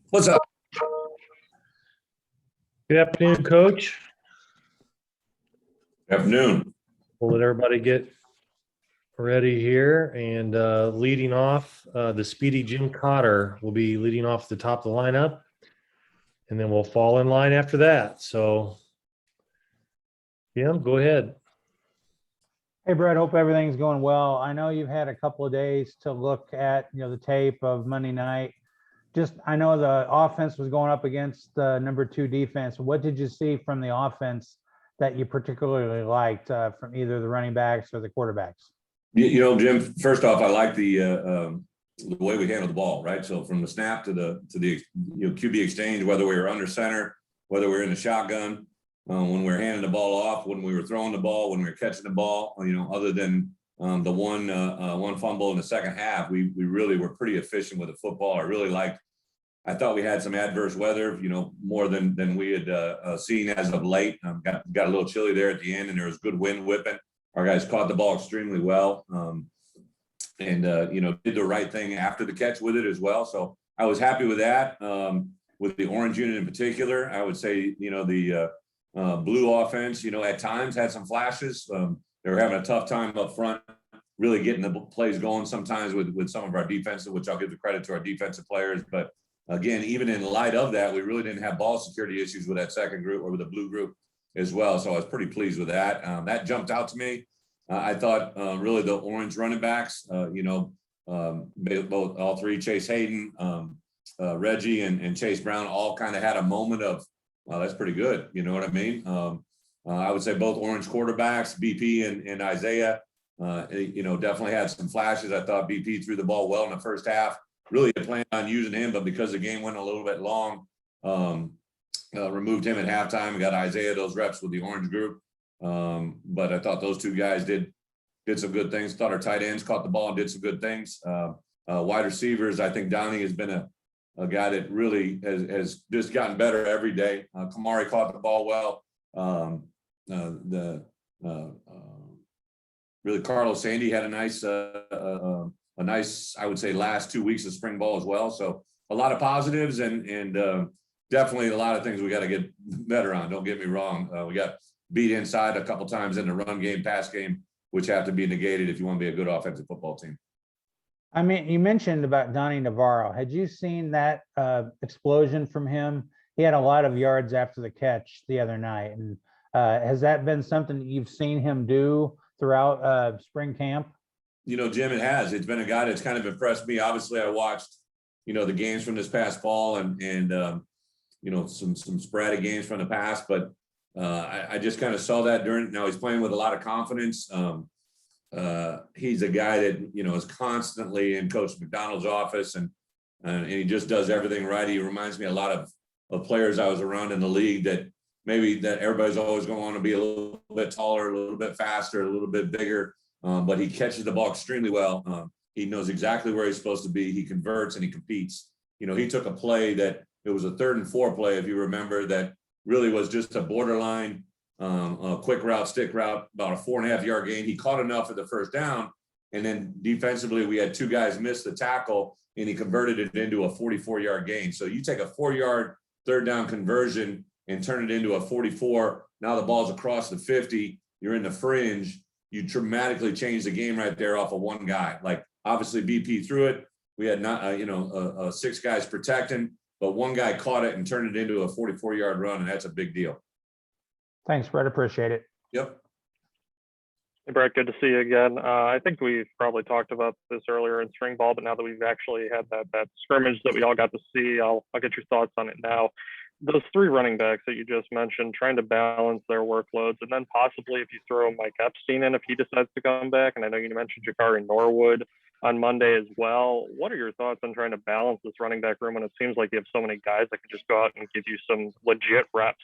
What's up? Good afternoon, Coach. Afternoon. We'll let everybody get ready here. And leading off, the speedy Jim Cotter will be leading off the top of the lineup. And then we'll fall in line after that. So, Jim, go ahead. Hey, Bret, hope everything's going well. I know you've had a couple of days to look at, the tape of Monday night. I know the offense was going up against the number 2 defense. What did you see from the offense that you particularly liked from either the running backs or the quarterbacks? Jim, first off, I like the way we handled the ball, right? So from the snap to the QB exchange, whether we were under center, whether we were in the shotgun, when we were handing the ball off, when we were throwing the ball, when we were catching the ball, other than the one fumble in the second half, we really were pretty efficient with the football. I thought we had some adverse weather, more than we had seen as of late. Got a little chilly there at the end, and there was good wind whipping. Our guys caught the ball extremely well, and did the right thing after the catch with it as well. So I was happy with that. With the orange unit in particular, I would say, the blue offense, at times had some flashes. They were having a tough time up front, really getting the plays going sometimes with some of our defensive, which I'll give the credit to our defensive players. But again, even in light of that, we really didn't have ball security issues with that second group or with the blue group as well. So I was pretty pleased with that. That jumped out to me. I thought really the orange running backs, all three, Chase Hayden, Reggie and Chase Brown, all kind of had a moment of, wow, that's pretty good. You know what I mean? I would say both orange quarterbacks, BP and Isaiah, definitely had some flashes. I thought BP threw the ball well in the first half. Really had planned on using him, but because the game went a little bit long, removed him at halftime and got Isaiah those reps with the orange group. But I thought those two guys did some good things. Thought our tight ends caught the ball and did some good things. Wide receivers, I think Donnie has been a guy that really has just gotten better every day. Kamari caught the ball well. Really Carlos Sandy had a nice, I would say, last 2 weeks of spring ball as well. So a lot of positives and definitely a lot of things we got to get better on. Don't get me wrong. We got beat inside a couple times in the run game, pass game, which have to be negated if you want to be a good offensive football team. I mean, you mentioned about Donnie Navarro. Had you seen that explosion from him? He had a lot of yards after the catch the other night. And has that been something that you've seen him do throughout spring camp? Jim, it has. It's been a guy that's kind of impressed me. Obviously, I watched, the games from this past fall and some sporadic games from the past, but I just kind of saw that now he's playing with a lot of confidence. He's a guy that, is constantly in Coach McDonald's office and he just does everything right. He reminds me a lot of players I was around in the league that everybody's always going to want to be a little bit taller, a little bit faster, a little bit bigger. But he catches the ball extremely well. He knows exactly where he's supposed to be. He converts and he competes. He took a play that it was a 3rd and 4 play, if you remember, that really was just a borderline, a quick route, stick route, about a 4.5-yard gain. He caught enough for the first down. And then defensively, we had 2 guys miss the tackle and he converted it into a 44-yard gain. So you take a 4-yard 3rd down conversion and turn it into a 44. Now the ball's across the 50. You're in the fringe. You dramatically change the game right there off of one guy. Like obviously BP threw it. We had 6 guys protecting, but one guy caught it and turned it into a 44-yard run, and that's a big deal. Thanks, Bret. Appreciate it. Yep. Hey, Bret, good to see you again. I think we've probably talked about this earlier in spring ball, but now that we've actually had that scrimmage that we all got to see, I'll get your thoughts on it now. Those 3 running backs that you just mentioned, trying to balance their workloads, and then possibly if you throw Mike Epstein in if he decides to come back, and I know you mentioned Jakari Norwood on Monday as well. What are your thoughts on trying to balance this running back room when it seems like you have so many guys that can just go out and give you some legit reps?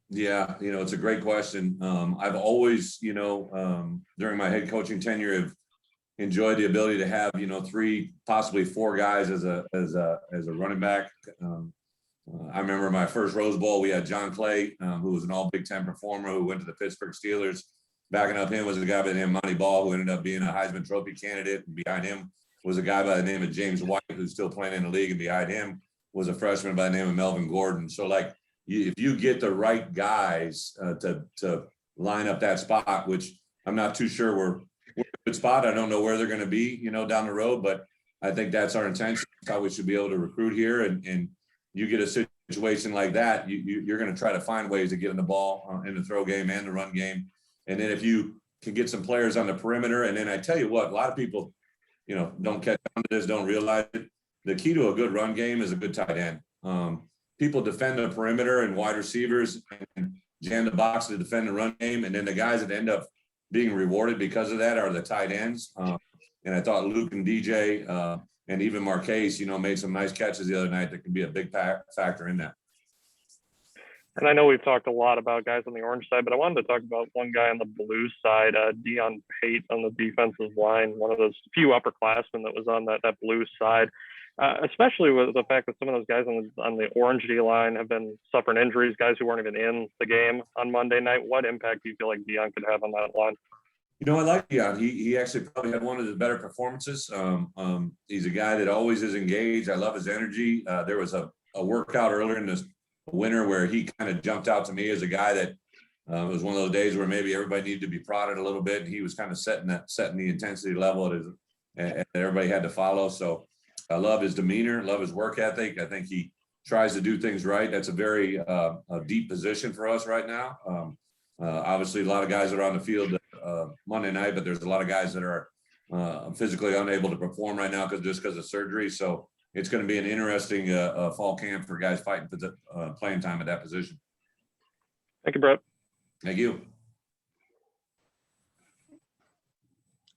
Yeah, it's a great question. I've always, during my head coaching tenure, have enjoyed the ability to have, 3, possibly 4 guys as a running back. I remember my first Rose Bowl, we had John Clay, who was an all Big Ten performer who went to the Pittsburgh Steelers. Backing up him was a guy by the name of Monty Ball, who ended up being a Heisman Trophy candidate. And behind him was a guy by the name of James White, who's still playing in the league, and behind him was a freshman by the name of Melvin Gordon. So like, if you get the right guys to line up that spot, which I'm not too sure we're a good spot. I don't know where they're going to be, down the road, but I think that's our intention. That's how we should be able to recruit here. And you get a situation like that, you're going to try to find ways to get in the ball in the throw game and the run game. And then if you can get some players on the perimeter, and then I tell you what, a lot of people, don't catch on to this, don't realize it. The key to a good run game is a good tight end. People defend the perimeter and wide receivers and jam the box to defend the run game. And then the guys that end up being rewarded because of that are the tight ends. And I thought Luke and DJ and even Marquez, made some nice catches the other night that can be a big factor in that. And I know we've talked a lot about guys on the orange side, but I wanted to talk about one guy on the blue side, Dion Pate on the defensive line, one of those few upperclassmen that was on that blue side. Especially with the fact that some of those guys on the orange D line have been suffering injuries, guys who weren't even in the game on Monday night. What impact do you feel like Dion could have on that line? I like Dion. He actually probably had one of the better performances. He's a guy that always is engaged. I love his energy. There was a workout earlier in this winter where he kind of jumped out to me as a guy that it was one of those days where maybe everybody needed to be prodded a little bit. And he was kind of setting the intensity level that everybody had to follow. So I love his demeanor, love his work ethic. I think he tries to do things right. That's a very deep position for us right now. Obviously, a lot of guys that are on the field Monday night, but there's a lot of guys that are physically unable to perform right now because of surgery. So it's going to be an interesting fall camp for guys fighting for the playing time at that position. Thank you, Bret. Thank you.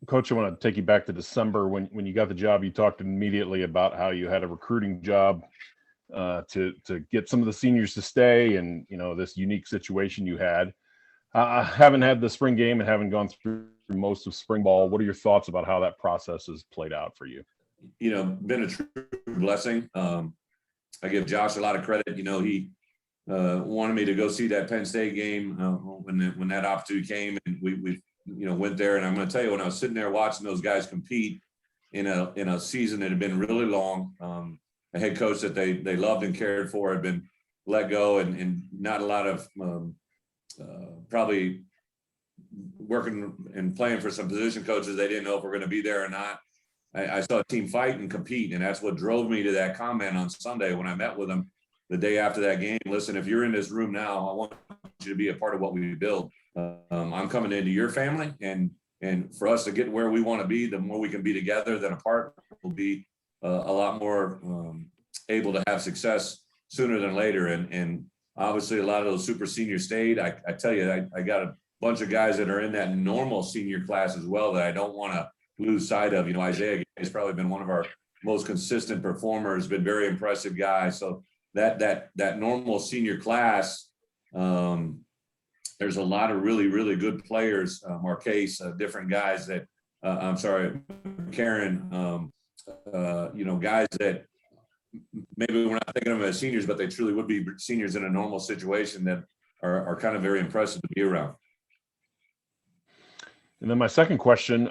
Coach, I want to take you back to December when you got the job. You talked immediately about how you had a recruiting job to get some of the seniors to stay, and this unique situation you had. I haven't had the spring game and haven't gone through most of spring ball. What are your thoughts about how that process has played out for you? Been a true blessing. I give Josh a lot of credit. He wanted me to go see that Penn State game when that opportunity came, and we went there. And I'm going to tell you, when I was sitting there watching those guys compete in a season that had been really long, a head coach that they loved and cared for had been let go, and not a lot of probably working and playing for some position coaches. They didn't know if we're going to be there or not. I saw a team fight and compete, and that's what drove me to that comment on Sunday when I met with them the day after that game. Listen, if you're in this room now, I want you to be a part of what we build. I'm coming into your family, and for us to get where we want to be, the more we can be together than apart, we'll be a lot more able to have success sooner than later. And obviously, a lot of those super seniors stayed. I tell you, I got a bunch of guys that are in that normal senior class as well that I don't want to lose sight of. Isaiah has probably been one of our most consistent performers, been very impressive guy. So that normal senior class, there's a lot of really, really good players, Marquez, different guys that, Karen, guys that maybe we're not thinking of them as seniors, but they truly would be seniors in a normal situation that are kind of very impressive to be around. And then my second question,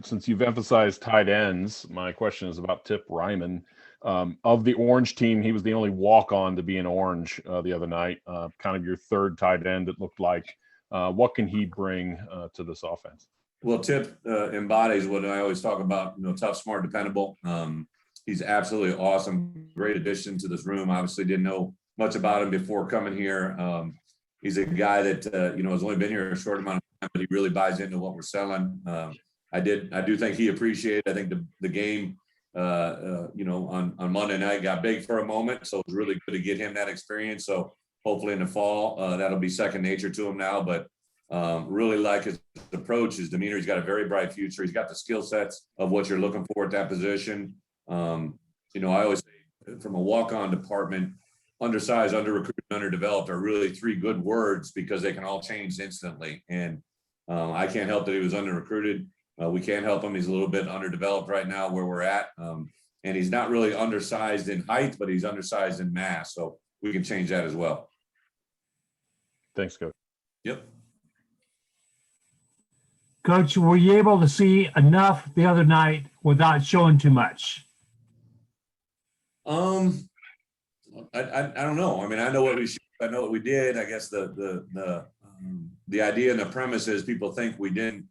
since you've emphasized tight ends, my question is about Tip Ryman. Of the orange team, he was the only walk-on to be an orange the other night, kind of your third tight end, it looked like. What can he bring to this offense? Well, Tip embodies what I always talk about, tough, smart, dependable. He's absolutely awesome. Great addition to this room. Obviously didn't know much about him before coming here. He's a guy that, has only been here a short amount of time, but he really buys into what we're selling. I do think he appreciated, I think the game, on Monday night got big for a moment. So it was really good to get him that experience. So hopefully in the fall, that'll be second nature to him now, but really like his approach, his demeanor. He's got a very bright future. He's got the skill sets of what you're looking for at that position. I always say from a walk-on department, undersized, under-recruited, underdeveloped are really three good words because they can all change instantly. And I can't help that he was under-recruited. We can't help him. He's a little bit underdeveloped right now where we're at. And he's not really undersized in height, but he's undersized in mass. So we can change that as well. Thanks, Coach. Yep. Coach, were you able to see enough the other night without showing too much? I don't know. I mean, I know what I know what we did. I guess the idea and the premise is people think we didn't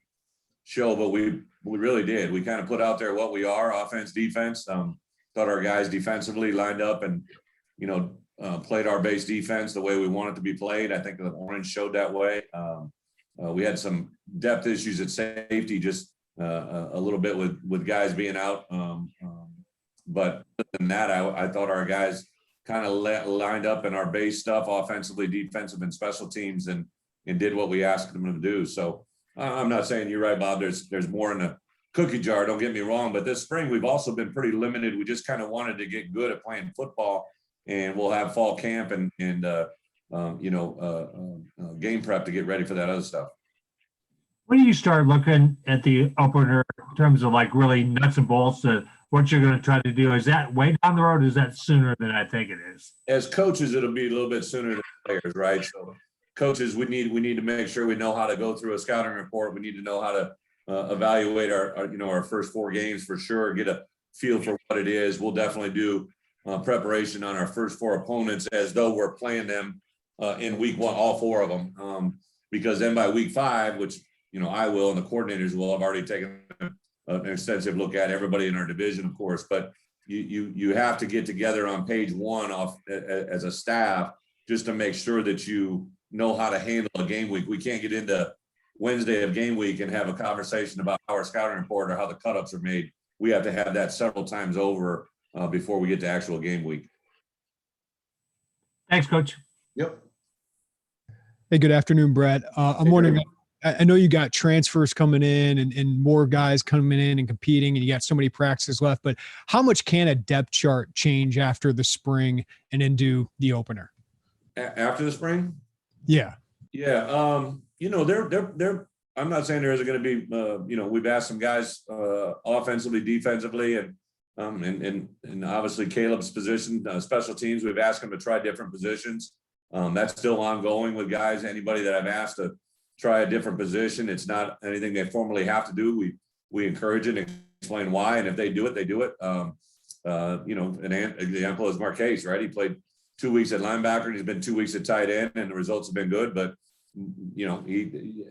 show, but we really did. We kind of put out there what we are, offense, defense. Thought our guys defensively lined up and, played our base defense the way we want it to be played. I think the orange showed that way. We had some depth issues at safety, just a little bit with guys being out. But other than that, I thought our guys kind of lined up in our base stuff, offensively, defensive, and special teams, and did what we asked them to do. So I'm not saying you're right, Bob. There's more in the cookie jar. Don't get me wrong. But this spring, we've also been pretty limited. We just kind of wanted to get good at playing football, and we'll have fall camp and game prep to get ready for that other stuff. When do you start looking at the opener in terms of like really nuts and bolts to what you're going to try to do? Is that way down the road? Or is that sooner than I think it is? As coaches, it'll be a little bit sooner than players, right? So coaches, we need to make sure we know how to go through a scouting report. We need to know how to evaluate our first 4 games for sure, get a feel for what it is. We'll definitely do preparation on our first 4 opponents as though we're playing them in week 1, all 4 of them. Because then by week 5, which, I will and the coordinators will have already taken an extensive look at everybody in our division, of course, but you have to get together on page 1 as a staff just to make sure that you know how to handle a game week. We can't get into Wednesday of game week and have a conversation about how our scouting report or how the cutups are made. We have to have that several times over before we get to actual game week. Thanks, Coach. Yep. Hey, good afternoon, Bret. I'm wondering, I know you got transfers coming in and more guys coming in and competing, and you got so many practices left, but how much can a depth chart change after the spring and into the opener? After the spring? Yeah. Yeah. They're I'm not saying there isn't going to be, we've asked some guys offensively, defensively, and obviously Caleb's position, special teams, we've asked them to try different positions. That's still ongoing with guys. Anybody that I've asked to try a different position, it's not anything they formally have to do. We encourage it and explain why, and if they do it, they do it. An example is Marquez, right? He played 2 weeks at linebacker, and he's been 2 weeks at tight end, and the results have been good. But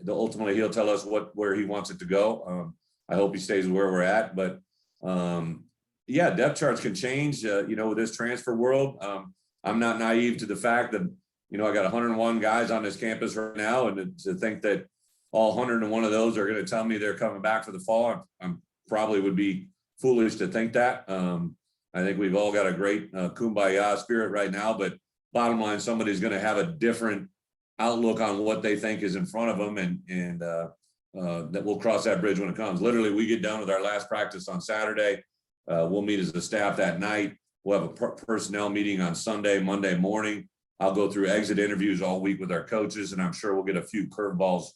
ultimately he'll tell us where he wants it to go. I hope he stays where we're at, but depth charts can change. With this transfer world, I'm not naive to the fact that I got 101 guys on this campus right now, and to think that all 101 of those are going to tell me they're coming back for the fall, I'm probably would be foolish to think that. I think we've all got a great kumbaya spirit right now, but bottom line, somebody's going to have a different outlook on what they think is in front of them, and that we'll cross that bridge when it comes. Literally, we get done with our last practice on Saturday. We'll meet as a staff that night. We'll have a personnel meeting on Monday morning. I'll go through exit interviews all week with our coaches, and I'm sure we'll get a few curveballs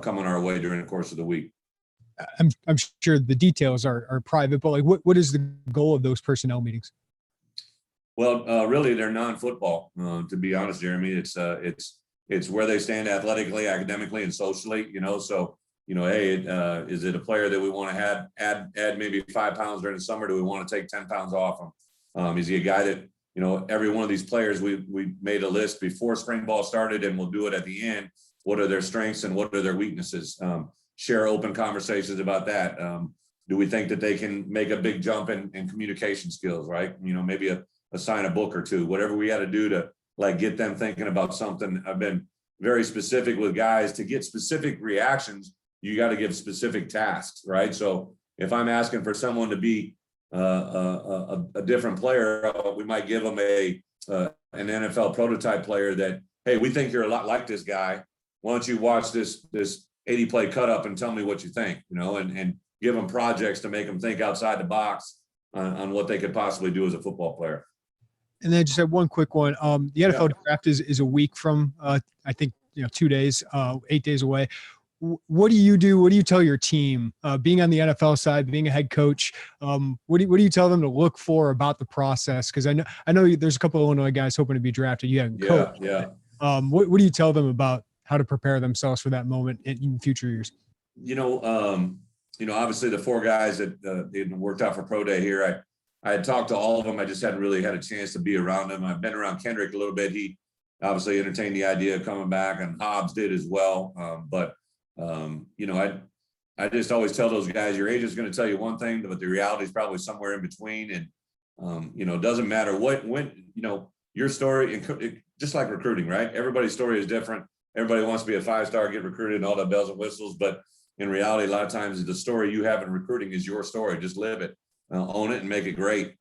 coming our way during the course of the week. I'm sure the details are private, but like what is the goal of those personnel meetings? Well, really, they're non-football. To be honest, Jeremy, it's where they stand athletically, academically, and socially. So hey, is it a player that we want to add maybe 5 pounds during the summer? Do we want to take 10 pounds off him? Is he a guy that every one of these players, we made a list before spring ball started, and we'll do it at the end. What are their strengths and what are their weaknesses? Share open conversations about that. Do we think that they can make a big jump in communication skills, right? Maybe assign a book or 2, whatever we got to do to get them thinking about something. I've been very specific with guys. To get specific reactions, you got to give specific tasks, right? So if I'm asking for someone to be a different player, we might give them an NFL prototype player that, hey, we think you're a lot like this guy. Why don't you watch this 80 play cut up and tell me what you think, and give them projects to make them think outside the box on what they could possibly do as a football player. And then I just have one quick one. The NFL draft is a week from, I think, 2 days, 8 days away. What do you do? What do you tell your team, being on the NFL side, being a head coach? What do you tell them to look for about the process? Because I know there's a couple of Illinois guys hoping to be drafted. You haven't coached. Yeah. What do you tell them about how to prepare themselves for that moment in future years? obviously the 4 guys that they worked out for pro day here, I had talked to all of them. I just hadn't really had a chance to be around them. I've been around Kendrick a little bit. He obviously entertained the idea of coming back, and Hobbs did as well. I just always tell those guys, your agent's going to tell you one thing, but the reality is probably somewhere in between. And, it doesn't matter your story, just like recruiting, right? Everybody's story is different. Everybody wants to be a 5-star, get recruited and all the bells and whistles. But in reality, a lot of times the story you have in recruiting is your story. Just live it, own it, and make it great.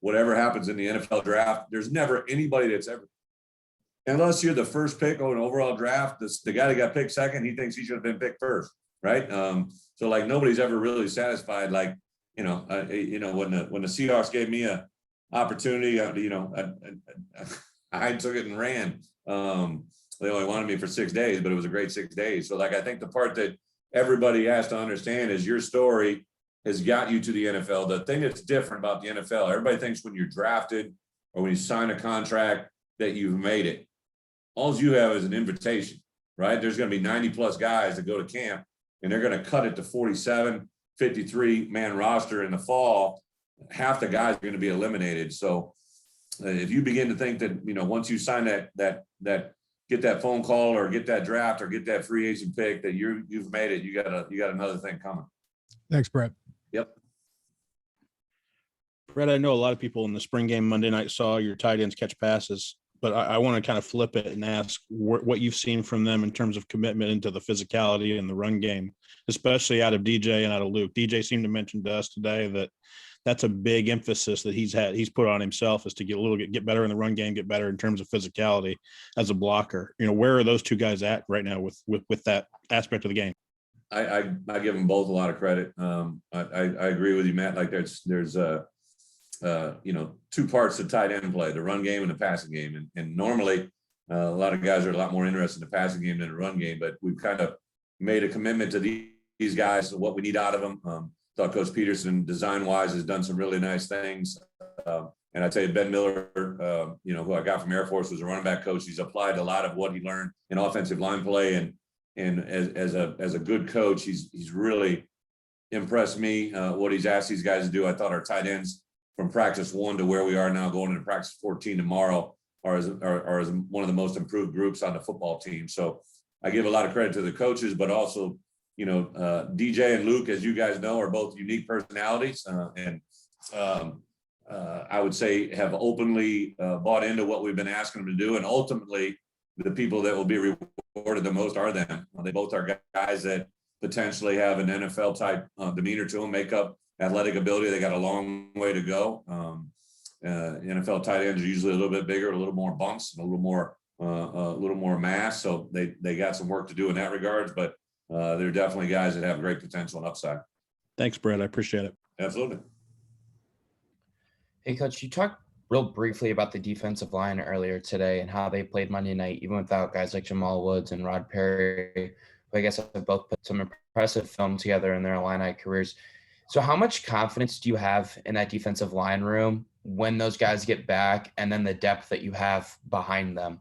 Whatever happens in the NFL draft, there's never anybody that's ever, unless you're the first pick on an overall draft, the guy that got picked second, he thinks he should have been picked first, right? So like nobody's ever really satisfied. Like, when the Seahawks gave me a opportunity, I took it and ran. They only wanted me for 6 days, but it was a great 6 days. So like, I think the part that everybody has to understand is your story has got you to the NFL. The thing that's different about the NFL, everybody thinks when you're drafted or when you sign a contract that you've made it. All you have is an invitation, right? There's going to be 90 plus guys that go to camp, and they're going to cut it to 47, 53 man roster in the fall. Half the guys are going to be eliminated. So if you begin to think that, once you sign that get that phone call or get that draft or get that free agent pick, that you've made it, you got another thing coming. Thanks, Bret. Yep. Bret, I know a lot of people in the spring game Monday night saw your tight ends catch passes, but I want to kind of flip it and ask what you've seen from them in terms of commitment into the physicality and the run game, especially out of DJ and out of Luke. DJ seemed to mention to us today that that's a big emphasis that he's put on himself, is to get better in the run game, get better in terms of physicality as a blocker. Where are those 2 guys at right now with that aspect of the game? I give them both a lot of credit. I agree with you, Matt. Like there's 2 parts to tight end play, the run game and the passing game. And normally a lot of guys are a lot more interested in the passing game than the run game, but we've kind of made a commitment to these guys, what we need out of them. Thought Coach Peterson, design-wise, has done some really nice things. And I tell you, Ben Miller, who I got from Air Force, was a running back coach. He's applied a lot of what he learned in offensive line play, and as a good coach, he's really impressed me. What he's asked these guys to do. I thought our tight ends from practice 1 to where we are now going into practice 14 tomorrow are as one of the most improved groups on the football team. So I give a lot of credit to the coaches, but also DJ and Luke, as you guys know, are both unique personalities, and I would say have openly bought into what we've been asking them to do. And ultimately, the people that will be rewarded the most are them. They both are guys that potentially have an NFL type demeanor to them, make up athletic ability. They got a long way to go. NFL tight ends are usually a little bit bigger, a little more bumps, and a little more mass. So they got some work to do in that regards, but they're definitely guys that have great potential and upside. Thanks, Bret. I appreciate it. Absolutely. Hey, Coach, you talked real briefly about the defensive line earlier today and how they played Monday night, even without guys like Jamal Woods and Rod Perry, who I guess have both put some impressive film together in their Illini careers. So how much confidence do you have in that defensive line room when those guys get back, and then the depth that you have behind them?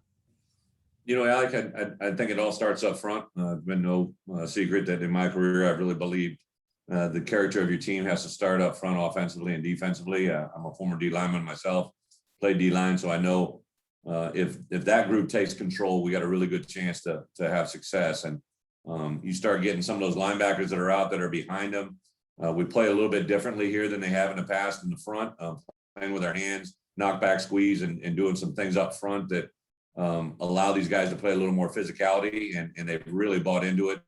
Alec, I think it all starts up front. It's been no secret that in my career, I've really believed the character of your team has to start up front offensively and defensively. I'm a former D lineman myself, played D line, so I know if that group takes control, we got a really good chance to have success. And you start getting some of those linebackers that are out that are behind them. We play a little bit differently here than they have in the past in the front, playing with our hands, knock back, squeeze, and doing some things up front that allow these guys to play a little more physicality, and they've really bought into it.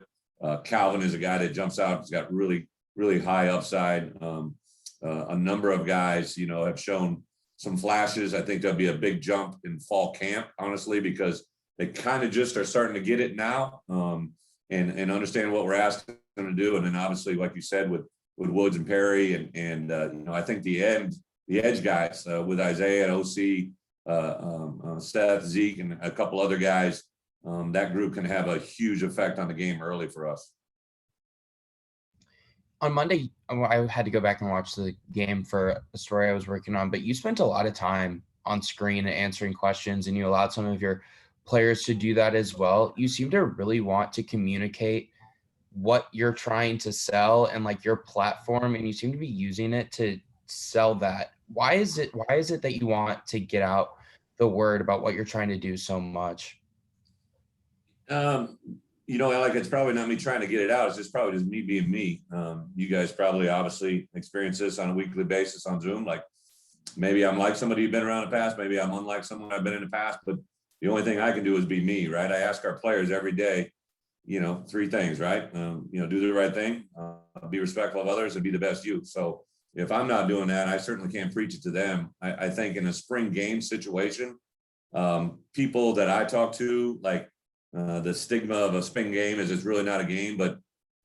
Calvin is a guy that jumps out. He's got really, really high upside. A number of guys, have shown some flashes. I think there'll be a big jump in fall camp, honestly, because they kind of just are starting to get it now and understand what we're asking them to do. And then obviously, like you said, with Woods and Perry and I think the edge guys with Isaiah and OC, Seth, Zeke, and a couple other guys, that group can have a huge effect on the game early for us. On Monday, I had to go back and watch the game for a story I was working on, but you spent a lot of time on screen and answering questions, and you allowed some of your players to do that as well. You seem to really want to communicate what you're trying to sell and like your platform, and you seem to be using it to sell that. Why is it that you want to get out the word about what you're trying to do so much? You know, like, it's probably not me trying to get it out. It's just probably just me being me. You guys probably obviously experience this on a weekly basis on Zoom. Like, maybe I'm like somebody you've been around in the past. Maybe I'm unlike someone I've been in the past, but the only thing I can do is be me, right? I ask our players every day, you know, 3 things, right? You know, do the right thing, be respectful of others, and be the best you. So if I'm not doing that, I certainly can't preach it to them. I think in a spring game situation, people that I talk to, like, the stigma of a spring game is it's really not a game, but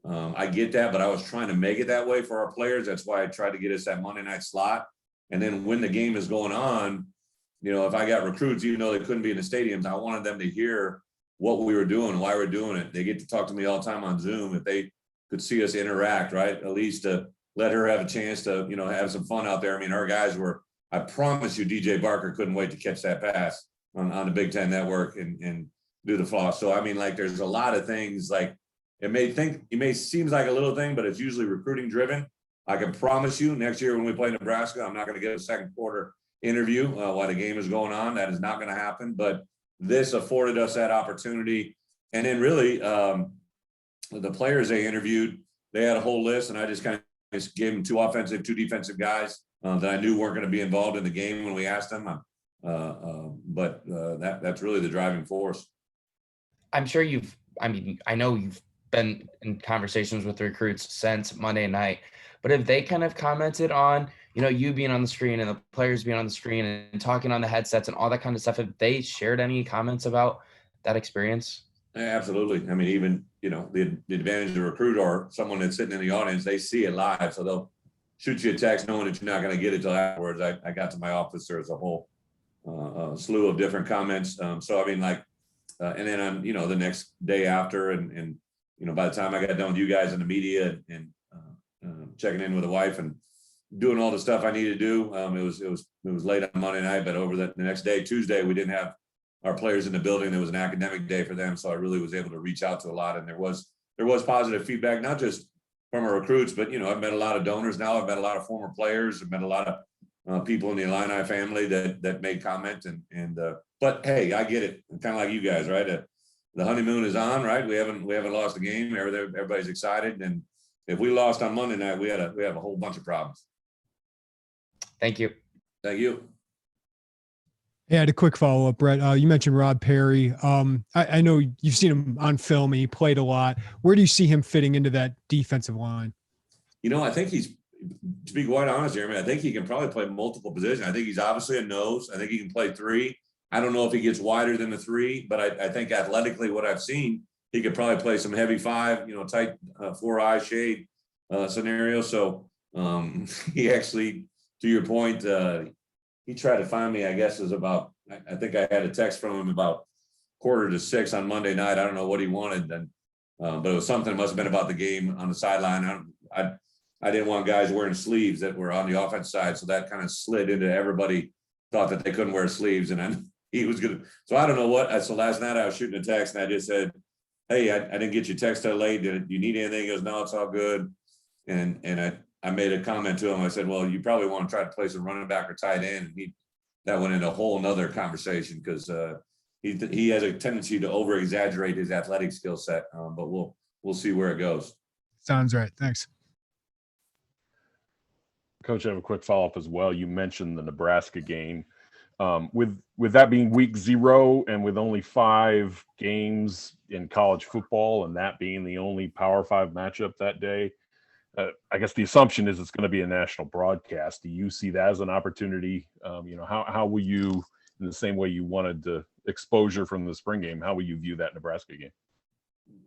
I get that, but I was trying to make it that way for our players. That's why I tried to get us that Monday night slot. And then when the game is going on, you know, if I got recruits, even though they couldn't be in the stadiums, I wanted them to hear what we were doing, why we're doing it. They get to talk to me all the time on Zoom. If they could see us interact, right? At least to let her have a chance to, you know, have some fun out there. I mean, our guys were, I promise you, DJ Barker couldn't wait to catch that pass on the Big Ten Network and do the floss. So, I mean, like, there's a lot of things, like, it may seem like a little thing, but it's usually recruiting driven. I can promise you next year when we play Nebraska, I'm not going to get a second quarter interview while the game is going on. That is not going to happen. But this afforded us that opportunity. And then really, the players they interviewed, they had a whole list, and I just kind of gave them 2 offensive, 2 defensive guys that I knew weren't going to be involved in the game when we asked them. But that's really the driving force. I'm sure I know you've been in conversations with recruits since Monday night, but have they kind of commented on, you know, you being on the screen and the players being on the screen and talking on the headsets and all that kind of stuff? Have they shared any comments about that experience? Yeah, absolutely. I mean, even, you know, the advantage of a recruit or someone that's sitting in the audience, they see it live. So they'll shoot you a text knowing that you're not going to get it till afterwards. I got to my office, there's a whole slew of different comments. So, I mean, like, and then on, you know, the next day after, and, you know, by the time I got done with you guys in the media and checking in with the wife and doing all the stuff I needed to do, it was late on Monday night, but over the next day, Tuesday, we didn't have our players in the building. It was an academic day for them. So I really was able to reach out to a lot, and there was positive feedback, not just from our recruits, but, you know, I've met a lot of donors now. I've met a lot of former players. I've met a lot of people in the Illini family that made comment but hey, I get it. Kind of like you guys, right? The honeymoon is on, right? We haven't lost a game. Everybody's excited, and if we lost on Monday night, we have a whole bunch of problems. Thank you. Thank you. Yeah, I had a quick follow-up, Bret. You mentioned Rod Perry. I know you've seen him on film and he played a lot. Where do you see him fitting into that defensive line? You know, I think to be quite honest here, I think he can probably play multiple positions. I think he's obviously a nose. I think he can play 3. I don't know if he gets wider than the 3, but I think athletically, what I've seen, he could probably play some heavy 5, you know, tight 4-eye shade scenario. So he actually, to your point, he tried to find me, I guess, I think I had a text from him about 5:45 on Monday night. I don't know what he wanted, but it was something that must have been about the game on the sideline. I didn't want guys wearing sleeves that were on the offense side, so that kind of slid into everybody thought that they couldn't wear sleeves, and then he was good. So I don't know what. So last night I was shooting a text, and I just said, "Hey, I didn't get your text till late. Do you need anything?" He goes, "No, it's all good." And I made a comment to him. I said, "Well, you probably want to try to play some running back or tight end." And that went into a whole nother conversation because he has a tendency to over exaggerate his athletic skill set. But we'll see where it goes. Sounds right. Thanks. Coach, I have a quick follow-up as well. You mentioned the Nebraska game. With that being week 0 and with only 5 games in college football and that being the only Power 5 matchup that day, I guess the assumption is it's going to be a national broadcast. Do you see that as an opportunity? You know, how will you, in the same way you wanted the exposure from the spring game, how will you view that Nebraska game?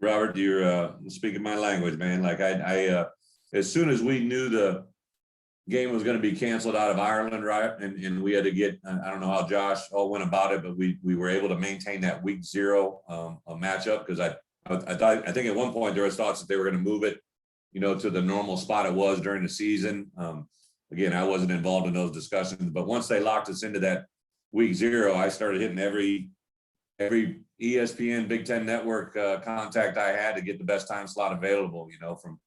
Robert, you're speaking my language, man. Like I as soon as we knew the game was going to be canceled out of Ireland, right? And we had to get, I don't know how Josh all went about it, but we were able to maintain that week 0 matchup because I think at one point there was thoughts that they were going to move it, you know, to the normal spot it was during the season. Again, I wasn't involved in those discussions, but once they locked us into that week 0, I started hitting every every ESPN Big Ten Network contact I had to get the best time slot available, from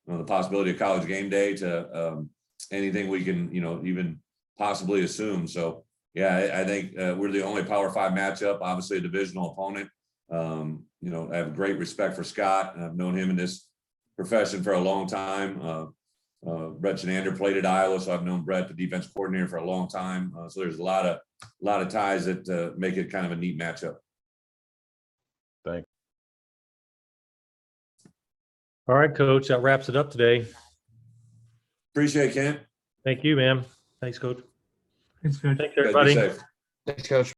the possibility of College Game Day to anything we can, even possibly assume. So, yeah, I think we're the only Power 5 matchup, obviously a divisional opponent. I have great respect for Scott, and I've known him in this profession for a long time. Bret Shenander played at Iowa, so I've known Bret, the defense coordinator, for a long time. So there's a lot of ties that make it kind of a neat matchup. Thanks. All right, Coach, that wraps it up today. Appreciate it, Kent. Thank you, ma'am. Thanks, Coach. It's good. Thanks, You guys be everybody. safe. Thanks, Coach.